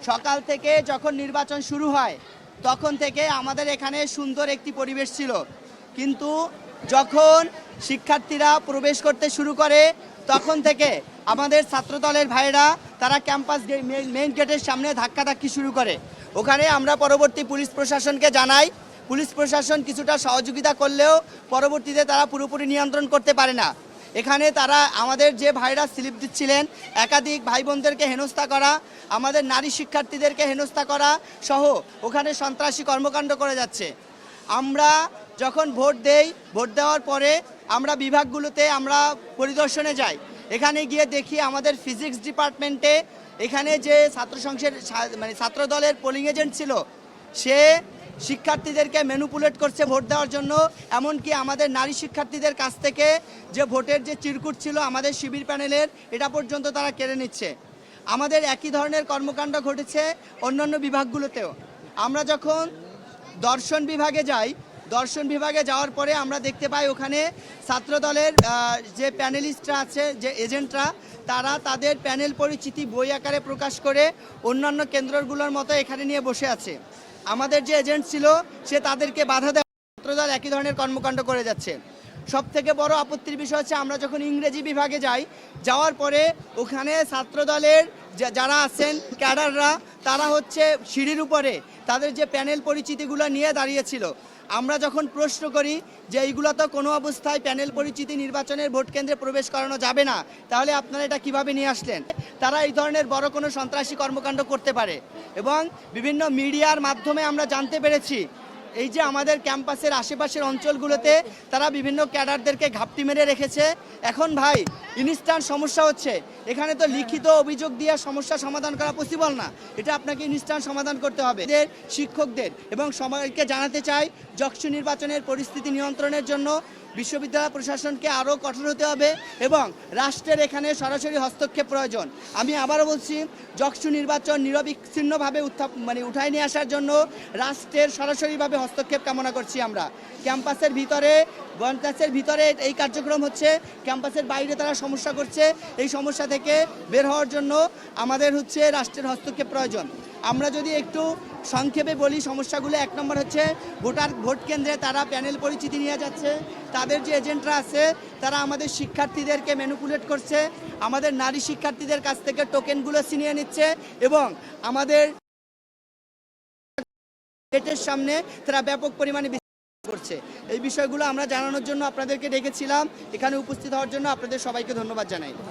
সকাল থেকে যখন নির্বাচন শুরু হয় তখন থেকে আমাদের এখানে সুন্দর একটি পরিবেশ ছিল, কিন্তু যখন শিক্ষার্থীরা প্রবেশ করতে শুরু করে তখন থেকে আমাদের ছাত্রদলের ভাইরা তারা ক্যাম্পাস মেইন গেটের সামনে ধাক্কাধাক্কি শুরু করে। ওখানে আমরা পরবর্তী পুলিশ প্রশাসনকে জানাই। পুলিশ প্রশাসন কিছুটা সহযোগিতা করলেও পরবর্তীতে তারা পুরোপুরি নিয়ন্ত্রণ করতে পারে না। এখানে তারা আমাদের যে ভাইরা স্লিপ দিচ্ছিলেন, একাধিক ভাই বোনদেরকে হেনস্থা করা, আমাদের নারী শিক্ষার্থীদেরকে হেনস্থা করা সহ ওখানে সন্ত্রাসী কর্মকাণ্ড করে যাচ্ছে। আমরা যখন ভোট দেওয়ার পরে আমরা বিভাগগুলোতে আমরা পরিদর্শনে যাই। এখানে গিয়ে দেখি আমাদের ফিজিক্স ডিপার্টমেন্টে এখানে যে ছাত্র দলের পোলিং এজেন্ট ছিল, সে শিক্ষার্থীদেরকে ম্যানিপুলেট করছে ভোট দেওয়ার জন্য। এমনকি আমাদের নারী শিক্ষার্থীদের কাছ থেকে যে ভোটের যে চিরকুট ছিল আমাদের শিবির প্যানেলের, এটা পর্যন্ত তারা কেড়ে নিচ্ছে। আমাদের একই ধরনের কর্মকাণ্ড ঘটেছে অন্যান্য বিভাগগুলোতেও। আমরা যখন দর্শন বিভাগে যাওয়ার পরে আমরা দেখতে পাই ওখানে ছাত্রদলের যে প্যানেলিস্টরা আছে, যে এজেন্টরা, তারা তাদের প্যানেল পরিচিতি বই আকারে প্রকাশ করে অন্যান্য কেন্দ্রগুলোর মতো এখানে নিয়ে বসে আছে। আমাদের যে এজেন্ট ছিল সে তাদেরকে বাধা দেয়। ছাত্রদল একই ধরনের কর্মকাণ্ড করে যাচ্ছে। সবথেকে বড় আপত্তির বিষয় হচ্ছে আমরা যখন ইংরেজি বিভাগে যাওয়ার পরে ওখানে ছাত্রদলের যারা আছেন ক্যাডাররা, তারা হচ্ছে সিঁড়ির উপরে তাদের যে প্যানেল পরিচিতিগুলো নিয়ে দাঁড়িয়েছিল। আমরা যখন প্রশ্ন করি যে এইগুলো তো কোনো অবস্থায় প্যানেল পরিচিতি নির্বাচনের ভোট কেন্দ্রে প্রবেশ করানো যাবে না, তাহলে আপনারা এটা কিভাবে নিয়ে আসলেন? তারা এই ধরনের বড় কোনো সন্ত্রাসী কর্মকাণ্ড করতে পারে। এবং বিভিন্ন মিডিয়ার মাধ্যমে আমরা জানতে পেরেছি এই যে আমাদের ক্যাম্পাসের আশেপাশের অঞ্চলগুলোতে তারা বিভিন্ন ক্যাডারদেরকে ঘাপটি মেরে রেখেছে। এখন ভাই ইনস্ট্যান্ট সমস্যা হচ্ছে, এখানে তো লিখিত অভিযোগ দিয়ে সমস্যা সমাধান করা পসিবল না, এটা আপনাকে ইনস্ট্যান্ট সমাধান করতে হবে। শিক্ষকদের এবং সবাইকে জানাতে চাই, যকসু নির্বাচনের পরিস্থিতি নিয়ন্ত্রণের জন্য বিশ্ববিদ্যালয় প্রশাসনকে আরও কঠোর হতে হবে এবং রাষ্ট্রের এখানে সরাসরি হস্তক্ষেপ প্রয়োজন। আমি আবারও বলছি, যকসু নির্বাচন নিরবিচ্ছিন্নভাবে উঠায় নিয়ে আসার জন্য রাষ্ট্রের সরাসরিভাবে হস্তক্ষেপ কামনা করছি। আমরা ক্যাম্পাসের ভিতরে এই কার্যক্রম হচ্ছে, ক্যাম্পাসের বাইরে তারা সমস্যা করছে। এই সমস্যা থেকে বের হওয়ার জন্য আমাদের রাষ্ট্রের হস্তক্ষেপ প্রয়োজন। আমরা যদি একটু সংক্ষেপে বলি সমস্যাগুলো, 1 নম্বর হচ্ছে ভোট কেন্দ্রে তারা প্যানেল পরিচিতি নিয়ে যাচ্ছে। তাদের যে এজেন্টরা আছে তারা আমাদের শিক্ষার্থীদেরকে ম্যানিপুলেট করছে, আমাদের নারী শিক্ষার্থীদের কাছ থেকে টোকেনগুলো ছিনিয়ে নিচ্ছে এবং আমাদের গেটের সামনে তারা ব্যাপক পরিমাণে করছে। এই বিষয়গুলো আমরা জানানোর জন্য আপনাদেরকে ডেকেছিলাম। এখানে উপস্থিত হওয়ার জন্য আপনাদের সবাইকে ধন্যবাদ জানাই।